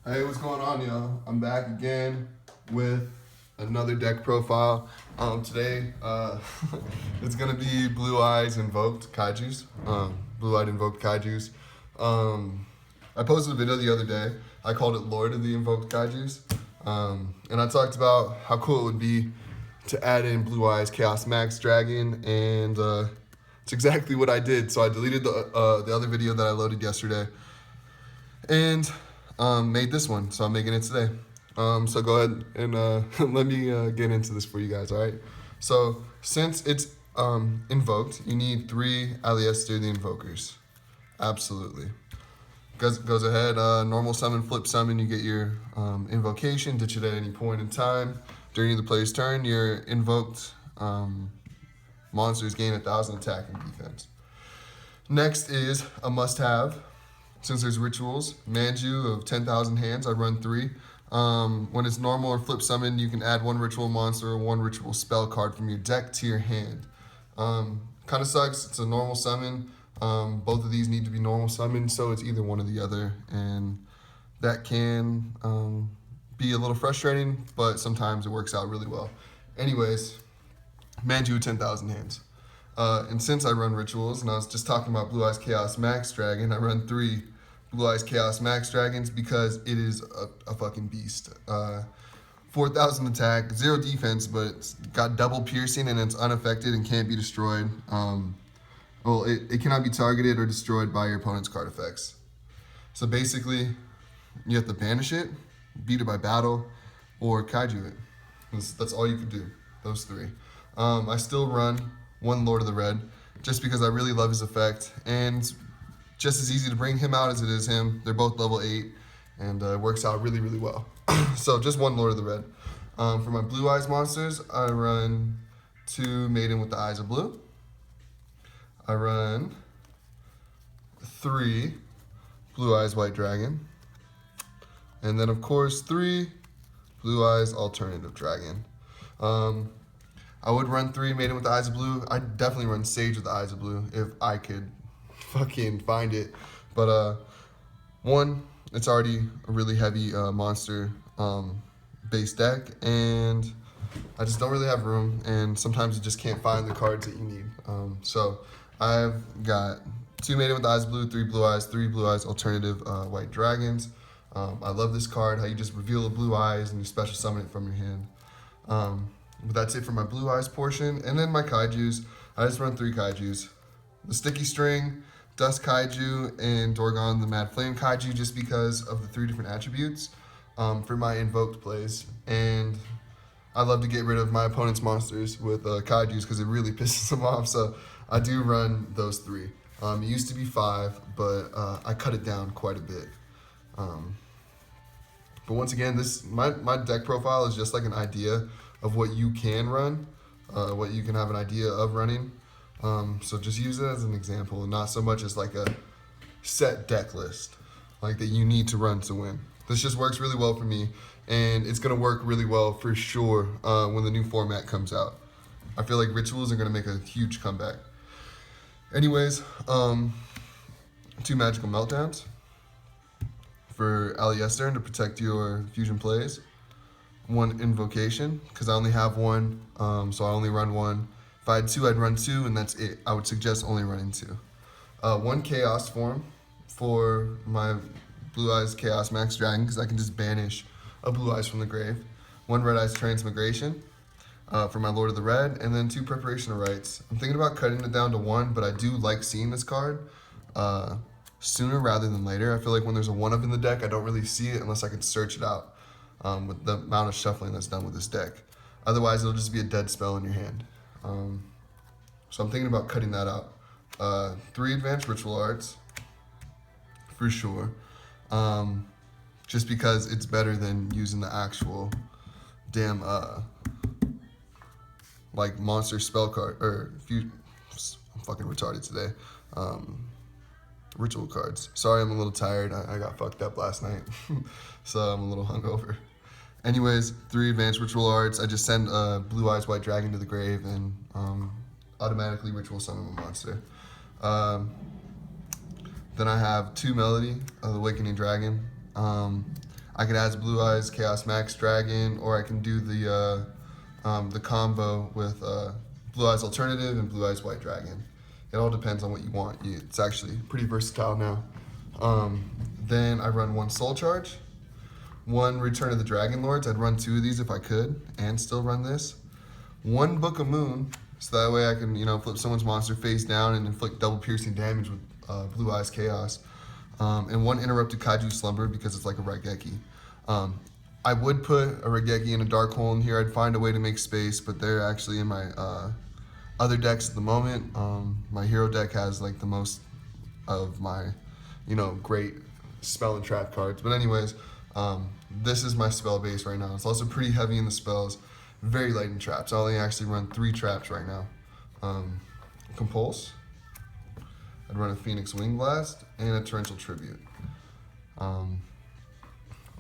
Hey, what's going on, y'all? I'm back again with another deck profile. Today, it's gonna be Blue Eyes Invoked Kaijus. Blue Eyed Invoked Kaijus. I posted a video the other day. I called it Lord of the Invoked Kaijus. And I talked about how cool it would be to add in Blue Eyes Chaos Max Dragon, and it's exactly what I did. So I deleted the other video that I loaded yesterday, and made this one, so I'm making it today. So go ahead and let me get into this for you guys, all right? So since it's invoked, you need 3 Aliester the Invokers. Absolutely. Goes ahead, normal summon, flip summon, you get your invocation, ditch it at any point in time. During the player's turn, your invoked monsters gain 1,000 attack and defense. Next is a must-have. Since there's rituals, Manju of 10,000 hands, I run 3. When it's normal or flip summon, you can add 1 ritual monster or 1 ritual spell card from your deck to your hand. Kind of sucks, it's a normal summon. Both of these need to be normal summon, so it's either one or the other. And that can be a little frustrating, but sometimes it works out really well. Anyways, Manju 10,000 hands. And since I run rituals, and I was just talking about Blue Eyes Chaos Max Dragon, I run 3 Blue Eyes Chaos Max Dragons because it is a fucking beast. 4,000 attack, 0 defense, but it's got double piercing and it's unaffected and can't be destroyed. It cannot be targeted or destroyed by your opponent's card effects. So basically, you have to banish it, beat it by battle, or kaiju it. That's all you can do, those 3. I still run 1 Lord of the Red, just because I really love his effect, and it's just as easy to bring him out as it is him. They're both level 8, and it works out really, really well. So just 1 Lord of the Red. For my Blue Eyes monsters, I run 2 Maiden with the Eyes of Blue. I run 3 Blue Eyes White Dragon. And then, of course, 3 Blue Eyes Alternative Dragon. I would run 3 Maiden with the Eyes of Blue. I'd definitely run Sage with the Eyes of Blue if I could fucking find it. But 1, it's already a really heavy monster base deck, and I just don't really have room, and sometimes you just can't find the cards that you need. So I've got 2 Maiden with the Eyes of Blue, 3 Blue Eyes, 3 Blue Eyes Alternative White Dragons. I love this card, how you just reveal the Blue Eyes and you special summon it from your hand. But that's it for my Blue Eyes portion. And then my Kaijus, I just run 3 Kaijus. The Sticky String, Dust Kaiju, and Dorgon the Mad Flame Kaiju, just because of the 3 different attributes for my Invoked plays. And I love to get rid of my opponent's monsters with Kaijus because it really pisses them off. So I do run those 3. It used to be 5, but I cut it down quite a bit. But once again, my deck profile is just like an idea of what you can run, what you can have an idea of running. So just use it as an example, and not so much as like a set deck list, like that you need to run to win. This just works really well for me, and it's gonna work really well for sure when the new format comes out. I feel like rituals are gonna make a huge comeback. Anyways, 2 Magical Meltdowns for Aliester to protect your fusion plays. 1 Invocation, because I only have 1, so I only run 1. If I had 2, I'd run 2, and that's it. I would suggest only running 2. 1 Chaos Form for my Blue Eyes Chaos Max Dragon, because I can just banish a Blue Eyes from the grave. 1 Red Eyes Transmigration for my Lord of the Red, and then 2 Preparation of Rites. I'm thinking about cutting it down to 1, but I do like seeing this card sooner rather than later. I feel like when there's a 1-up in the deck, I don't really see it unless I can search it out with the amount of shuffling that's done with this deck. Otherwise, it'll just be a dead spell in your hand. So I'm thinking about cutting that out. 3 Advanced Ritual Arts, for sure. Just because it's better than using the actual damn, like monster spell card, or I'm fucking retarded today. Ritual cards. Sorry, I'm a little tired. I got fucked up last night, so I'm a little hungover. Anyways, 3 Advanced Ritual Arts. I just send Blue Eyes White Dragon to the grave and automatically ritual summon a monster. Then I have 2 Melody of the Awakening Dragon. I could add Blue Eyes Chaos Max Dragon, or I can do the combo with Blue Eyes Alternative and Blue Eyes White Dragon. It all depends on what you want. It's actually pretty versatile now. Then I run 1 Soul Charge, 1 Return of the Dragon Lords. I'd run 2 of these if I could, and still run this. 1 Book of Moon, so that way I can, flip someone's monster face down and inflict double piercing damage with Blue Eyes Chaos. And 1 Interrupted Kaiju Slumber because it's like a Raigeki. I would put a Raigeki and a Dark Hole in here. I'd find a way to make space, but they're actually in my other decks at the moment. My hero deck has like the most of my, great spell and trap cards. But anyways, this is my spell base right now. It's also pretty heavy in the spells, very light in traps. I only actually run 3 traps right now. Compulse. I'd run a Phoenix Wing Blast and a Torrential Tribute.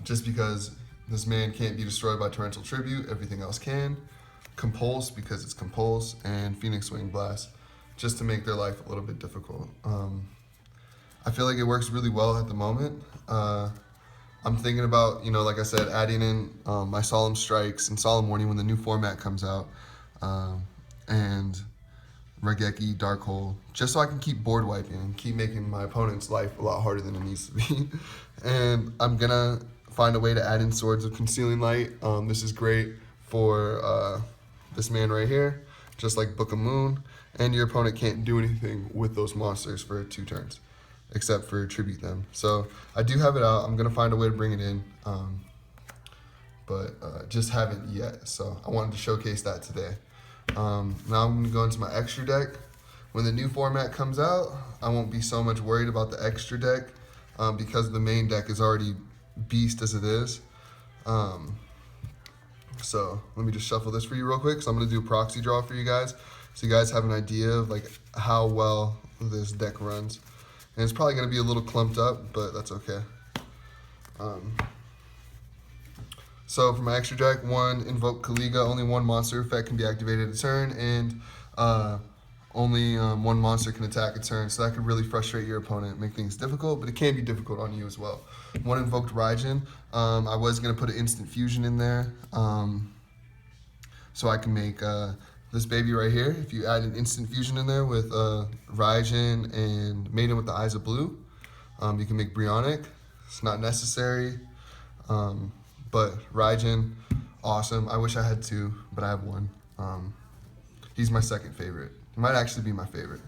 Just because this man can't be destroyed by Torrential Tribute, everything else can. Compulse because it's Compulse, and Phoenix Wing Blast just to make their life a little bit difficult. I feel like it works really well at the moment. I'm thinking about, like I said, adding in my Solemn Strikes and Solemn Warning when the new format comes out, and Raigeki, Dark Hole, just so I can keep board wiping and keep making my opponent's life a lot harder than it needs to be. And I'm gonna find a way to add in Swords of Concealing Light. This is great for this man right here, just like Book of Moon, and your opponent can't do anything with those monsters for 2 turns, except for tribute them. So I do have it out. I'm gonna find a way to bring it in, but just haven't yet. So I wanted to showcase that today. Now I'm gonna go into my extra deck. When the new format comes out, I won't be so much worried about the extra deck because the main deck is already beast as it is. So let me just shuffle this for you real quick. So I'm gonna do a proxy draw for you guys, so you guys have an idea of like how well this deck runs. And it's probably gonna be a little clumped up, but that's okay. So for my extra deck, 1 Invoke Kaliga, only 1 monster effect can be activated a turn, and only 1 monster can attack a turn. So that could really frustrate your opponent, make things difficult, but it can be difficult on you as well. 1 Invoked Raijin. I was gonna put an Instant Fusion in there, so I can make this baby right here. If you add an Instant Fusion in there with Raijin and Maiden with the Eyes of Blue, you can make Brionic. It's not necessary, but Raijin, awesome. I wish I had 2, but I have 1. He's my second favorite. He might actually be my favorite.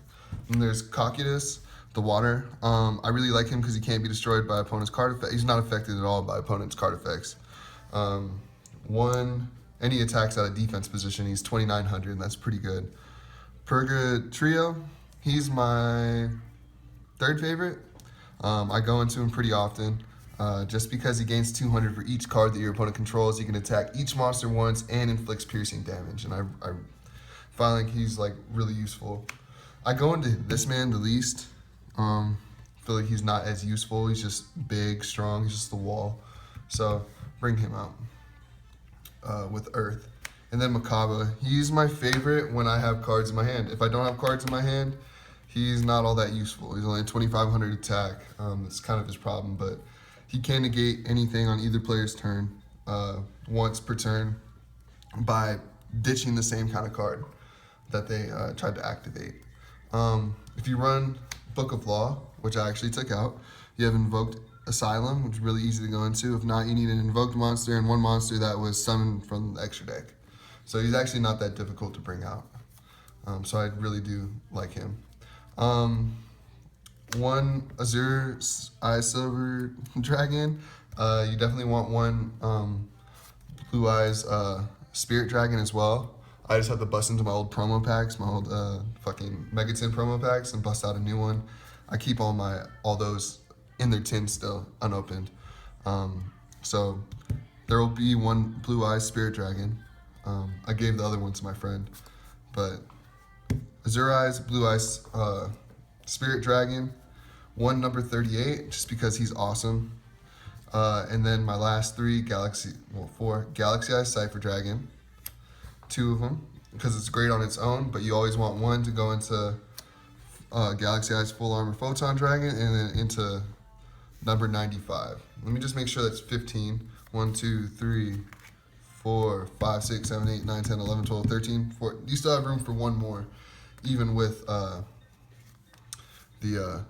And there's Kaijus, the water. I really like him because he can't be destroyed by opponent's card effects. He's not affected at all by opponent's card effects. Any attacks out of defense position, he's 2,900, and that's pretty good. Purga he's my 3rd favorite. I go into him pretty often. Just because he gains 200 for each card that your opponent controls, he can attack each monster once and inflicts piercing damage. And I find like he's like really useful. I go into this man the least. Feel like he's not as useful. He's just big, strong. He's just the wall. So bring him out with Earth. And then Makaba. He's my favorite when I have cards in my hand. If I don't have cards in my hand, he's not all that useful. He's only a 2,500 attack. That's kind of his problem, but he can negate anything on either player's turn once per turn by ditching the same kind of card that they tried to activate. If you run Book of Law, which I actually took out, you have Invoked Asylum, which is really easy to go into. If not, you need an invoked monster and 1 monster that was summoned from the extra deck. So he's actually not that difficult to bring out. So I really do like him. 1 Azure Eye Silver Dragon. You definitely want 1 Blue Eyes Spirit Dragon as well. I just have to bust into my old promo packs, my old fucking Megatin promo packs, and bust out a new one. I keep all those in their tin still, unopened. So there will be 1 Blue Eyes Spirit Dragon. I gave the other one to my friend, but Azure Eyes, Blue Eyes Spirit Dragon, 1 number 38, just because he's awesome. And then my last 4 Galaxy Eyes Cypher Dragon, 2 of them, because it's great on its own, but you always want 1 to go into Galaxy Eyes Full Armor Photon Dragon, and then into number 95. Let me just make sure that's 15. 1, 2, 3, 4, 5, 6, 7, 8, 9, 10, 11, 12, 13, 14. You still have room for one more, even with the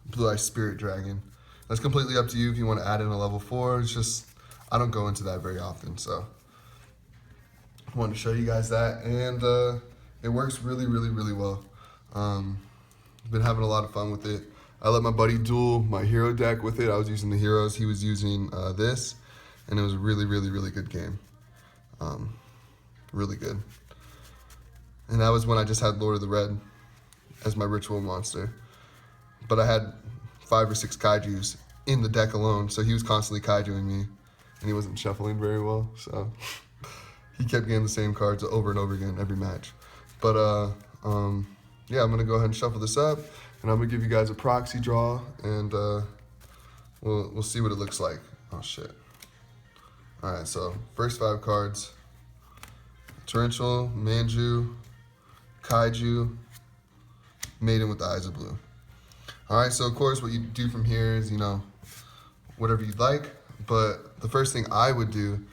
Blue Eye Spirit Dragon. That's completely up to you if you want to add in a level 4. It's just, I don't go into that very often, so I wanted to show you guys that, and it works really, really, really well. Been having a lot of fun with it. I let my buddy duel my hero deck with it. I was using the heroes, he was using this, and it was a really, really, really good game. Really good. And that was when I just had Lord of the Red as my ritual monster. But I had 5 or 6 kaijus in the deck alone, so he was constantly kaijuing me, and he wasn't shuffling very well, so he kept getting the same cards over and over again every match. But yeah, I'm gonna go ahead and shuffle this up, and I'm gonna give you guys a proxy draw, and we'll see what it looks like. Oh shit. All right, so first 5 cards: Torrential, Manju, Kaiju, Maiden with the Eyes of Blue. All right, so of course what you do from here is, you know, whatever you'd like, but the first thing I would do,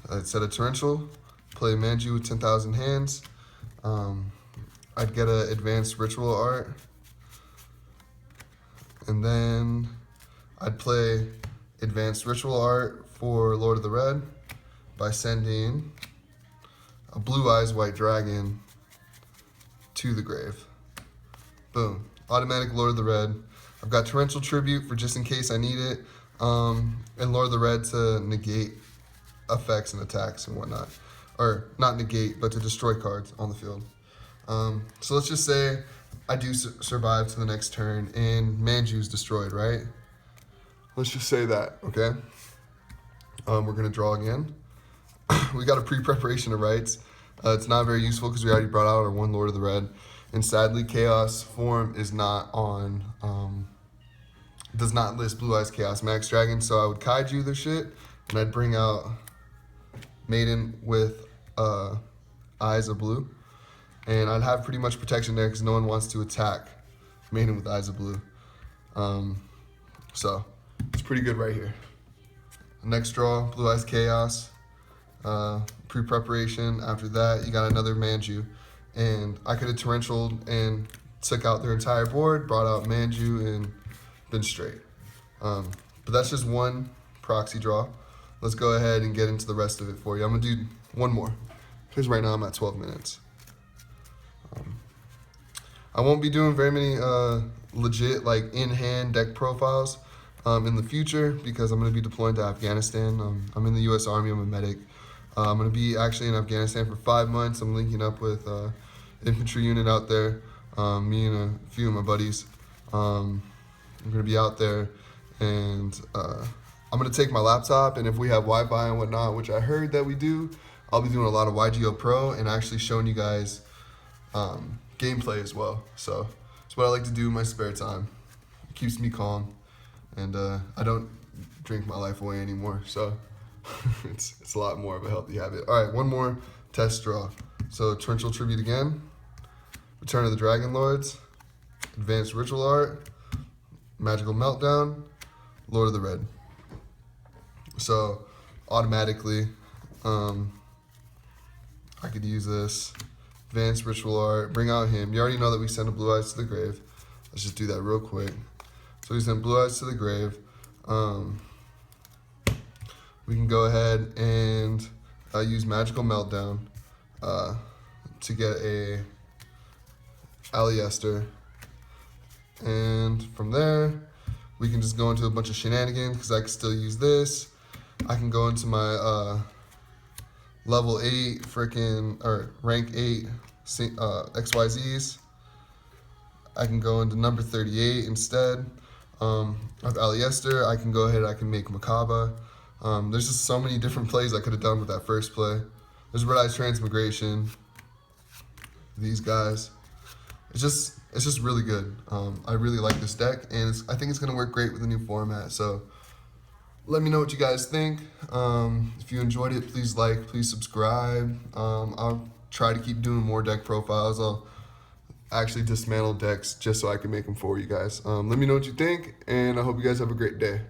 instead of Torrential, play Manju with 10,000 hands. I'd get an advanced ritual art, and then I'd play advanced ritual art for Lord of the Red by sending a Blue Eyes White Dragon to the grave. Boom. Automatic Lord of the Red. I've got Torrential Tribute for just in case I need it, and Lord of the Red to negate effects and attacks and whatnot. Or not negate, but to destroy cards on the field. So let's just say I do survive to the next turn and Manju's destroyed, right? Let's just say that, okay? We're gonna draw again. We got a pre-preparation of rights. It's not very useful because we already brought out our 1 Lord of the Red. And sadly, Chaos form is not on, does not list Blue Eyes Chaos Max Dragon. So I would kaiju their shit, and I'd bring out Maiden with Eyes of Blue. And I'd have pretty much protection there because no one wants to attack Maiden with Eyes of Blue. So it's pretty good right here. Next draw, Blue Eyes Chaos. Pre-preparation. After that, you got another Manju. And I could have torrentialed and took out their entire board, brought out Manju, and been straight. But that's just one proxy draw. Let's go ahead and get into the rest of it for you. I'm gonna do one more, because right now I'm at 12 minutes. I won't be doing very many legit like in-hand deck profiles in the future because I'm gonna be deploying to Afghanistan. I'm in the U.S. Army, I'm a medic. I'm gonna be actually in Afghanistan for 5 months. I'm linking up with infantry unit out there, me and a few of my buddies. I'm gonna be out there, and I'm gonna take my laptop, and if we have Wi-Fi and whatnot, which I heard that we do, I'll be doing a lot of YGO Pro and actually showing you guys gameplay as well. So it's what I like to do in my spare time. It keeps me calm, and I don't drink my life away anymore, so it's a lot more of a healthy habit. All right, one more test draw. So Torrential Tribute again, Return of the Dragon Lords, Advanced Ritual Art, Magical Meltdown, Lord of the Red. So automatically, I could use this. Advanced Ritual Art, bring out him. You already know that we send a Blue Eyes to the grave. Let's just do that real quick. So we send Blue Eyes to the grave. We can go ahead and use Magical Meltdown to get a Aliester. And from there, we can just go into a bunch of shenanigans because I can still use this. I can go into my level 8 or rank 8 XYZs. I can go into number 38 instead of Aliester. I can go ahead, I can make Makaba. There's just so many different plays I could have done with that first play. There's Red Eyes Transmigration. These guys. It's just really good. I really like this deck, and I think it's gonna work great with the new format. So let me know what you guys think. If you enjoyed it, please like, please subscribe. I'll try to keep doing more deck profiles. I'll actually dismantle decks just so I can make them for you guys. Let me know what you think, and I hope you guys have a great day.